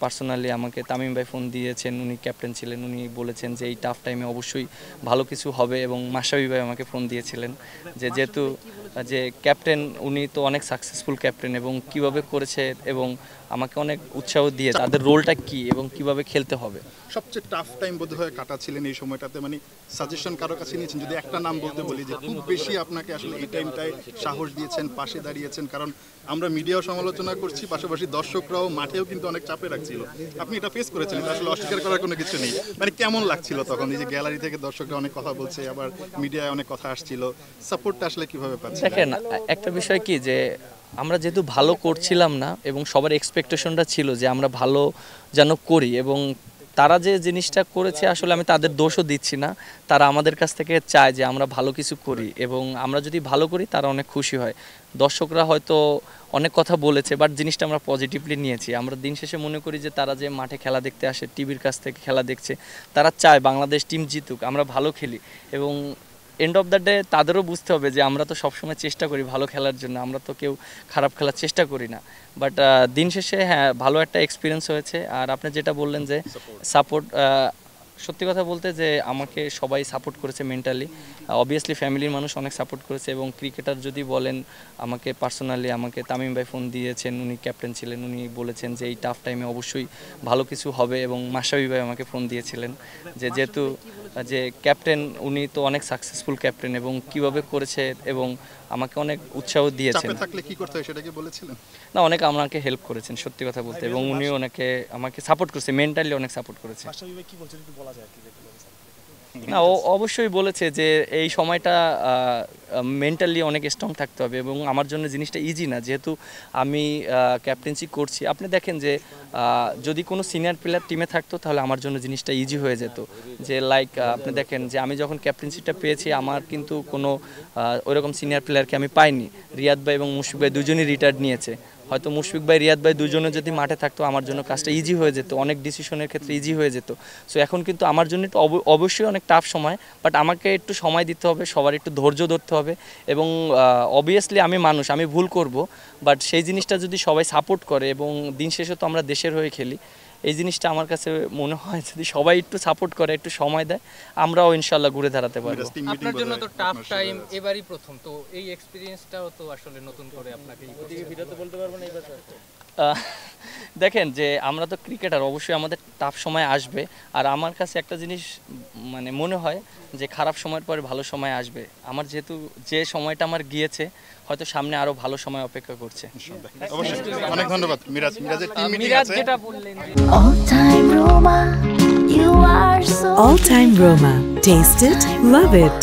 Personally আমাকে তামিম ভাই phone দিয়েছেন, উনি ক্যাপ্টেন ছিলেন, উনি বলেছেন যে এই টাফ টাইমে অবশ্যই ভালো কিছু হবে। এবং মাশরাফি ভাই আমাকে ফোন দিয়েছিলেন যে যেহেতু যে ক্যাপ্টেন উনি তো অনেক সাকসেসফুল ক্যাপ্টেন এবং কিভাবে করেছে এবং আমাকে অনেক উৎসাহ দিয়ে তাদের রোলটা কি এবং কিভাবে খেলতে হবে। সবচেয়ে টাফ টাইম বোধহয় কাটাচ্ছিলেন এই সময়টাতে, মানে সাজেশন কারো কাছে নিয়েছেন? যদি একটা নাম বলতে বলি যে খুব বেশি আপনাকে আসলে এই টাইমটায় সাহস দিয়েছেন, পাশে দাঁড়িয়েছেন, কারণ আমরা মিডিয়াও সমালোচনা করছি, পাশাপাশি দর্শকরাও মাঠেও কিন্তু অনেক চাপে রাখছিল, আপনি এটা ফেস করেছেন, এটা আসলে অস্বীকার করার কোনো কিছু নেই। মানে কেমন লাগছিল তখন এই যে গ্যালারি থেকে দর্শকরা অনেক কথা বলছে, আবার মিডিয়ায় অনেক কথা আসছিল, সাপোর্টটা আসলে কিভাবে পাচ্ছেন? দেখেন, একটা বিষয় কি যে আমরা যেহেতু ভালো করছিলাম না এবং সবার এক্সপেকটেশনটা ছিল যে আমরা ভালো যেন করি, এবং তারা যে জিনিসটা করেছে আসলে আমি তাদের দোষও দিচ্ছি না, তারা আমাদের কাছ থেকে চায় যে আমরা ভালো কিছু করি এবং আমরা যদি ভালো করি তারা অনেক খুশি হয়। দর্শকরা হয়তো অনেক কথা বলেছে, বাট জিনিসটা আমরা পজিটিভলি নিয়েছি। আমরা দিন শেষে মনে করি যে তারা যে মাঠে খেলা দেখতে আসে, টিভির কাছ থেকে খেলা দেখছে, তারা চায় বাংলাদেশ টিম জিতুক, আমরা ভালো খেলি। এবং এন্ড অফ দ্য ডে তাদেরও বুঝতে হবে যে আমরা তো সবসময় চেষ্টা করি ভালো খেলার জন্য, আমরা তো কেউ খারাপ খেলার চেষ্টা করি না। বাট দিন শেষে হ্যাঁ, ভালো একটা এক্সপিরিয়েন্স হয়েছে। আর আপনি যেটা বললেন যে সাপোর্ট, সত্যি কথা বলতে যে আমাকে সবাই সাপোর্ট করেছে মেন্টালি, অবভিয়াসলি ফ্যামিলির মানুষ অনেক সাপোর্ট করেছে। এবং ক্রিকেটার যদি বলেন, আমাকে পার্সোনালি আমাকে তামিম ভাই ফোন দিয়েছেন, উনি ক্যাপ্টেন ছিলেন, উনি বলেছেন যে এই টাফ টাইমে অবশ্যই ভালো কিছু হবে। এবং মাশরাফি ভাই আমাকে ফোন দিয়েছিলেন যে যেহেতু যে ক্যাপ্টেন উনি তো অনেক সাকসেসফুল ক্যাপ্টেন এবং কিভাবে করেছে এবং আমাকে অনেক উৎসাহ দিয়েছেন। চাপে থাকলে কি করতে হয় সেটা কি বলেছিলেন? না, অনেক আমাকে হেল্প করেছেন সত্যি কথা বলতে, এবং উনিও অনেকে আমাকে সাপোর্ট করেছে, মেন্টালি অনেক সাপোর্ট করেছে। না, ও অবশ্যই বলেছে যে এই সময়টা মেন্টালি অনেক স্ট্রং থাকতে হবে এবং আমার জন্য জিনিসটা ইজি না, যেহেতু আমি ক্যাপ্টেন্সি করছি। আপনি দেখেন যে যদি কোনো সিনিয়র প্লেয়ার টিমে থাকতো তাহলে আমার জন্য জিনিসটা ইজি হয়ে যেত। যে লাইক আপনি দেখেন যে আমি যখন ক্যাপ্টেন্সিটা পেয়েছি, আমার কিন্তু কোনো ওইরকম সিনিয়র প্লেয়ারকে আমি পাইনি। রিয়াদ ভাই এবং মুশফিক ভাই দুজনই রিটায়ার্ড নিয়েছে। হয়তো মুশফিক ভাই, রিয়াদ ভাই দুজনে যদি মাঠে থাকতো আমার জন্য কাজটা ইজি হয়ে যেত, অনেক ডিসিশনের ক্ষেত্রে ইজি হয়ে যেত। সো এখন কিন্তু আমার জন্য একটু অবশ্যই অনেক টাফ সময়, বাট আমাকে একটু সময় দিতে হবে, সবার একটু ধৈর্য ধরতে হবে। এবং অবভিয়াসলি আমি মানুষ, আমি ভুল করব, বাট সেই জিনিসটা যদি সবাই সাপোর্ট করে এবং দিন শেষে তো আমরা দেশের হয়ে খেলি, এই জিনিসটা আমার কাছে মনে হয় যদি সবাই একটু সাপোর্ট করে, একটু সময় দেয়, আমরাও ইনশাল্লাহ ঘুরে দাঁড়াতে পারবো। আপনার জন্য তো টাফ টাইম এবারই প্রথম, তো এই এক্সপেরিয়েন্সটাও তো আসলে নতুন করে আপনাকে ভিডিওতে বলতে পারবেন এই ব্যাপারে। দেখেন যে আমরা তো ক্রিকেটার, অবশ্যই আমাদের টাফ সময় আসবে। আর আমার কাছে একটা জিনিস মানে মনে হয় যে খারাপ সময়ের পরে ভালো সময় আসবে। আমার যেহেতু যে সময়টা আমার গিয়েছে, হয়তো সামনে আরো ভালো সময় অপেক্ষা করছে। অবশ্যই অনেক ধন্যবাদ মিরাজ। মিরাজের টিম মিটিং মিরাজ আছে। যেটা বললেন, All time Roma, you are so All time Roma. Taste it, love it.